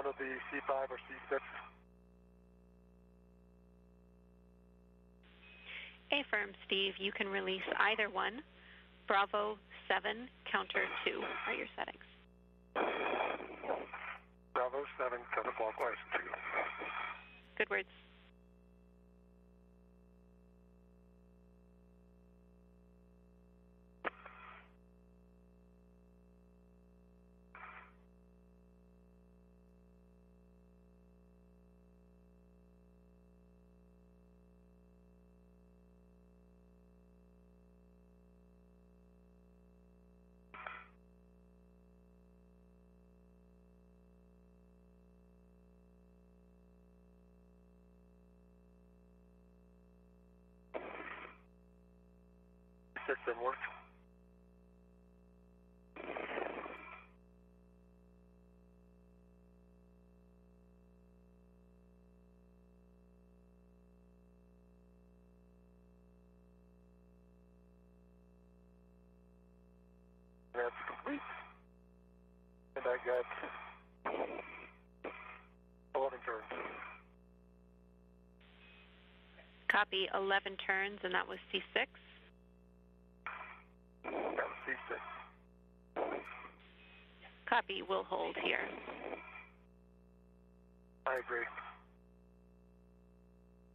it'll be C5 or C6. Affirm, Steve. You can release either one. Bravo 7, counter 2 are your settings. Bravo 7, counterclockwise 2. Good words. System works. That's complete. And I got 11 turns. Copy, 11 turns, and that was C6. That was C6. Copy, we'll hold here. I agree.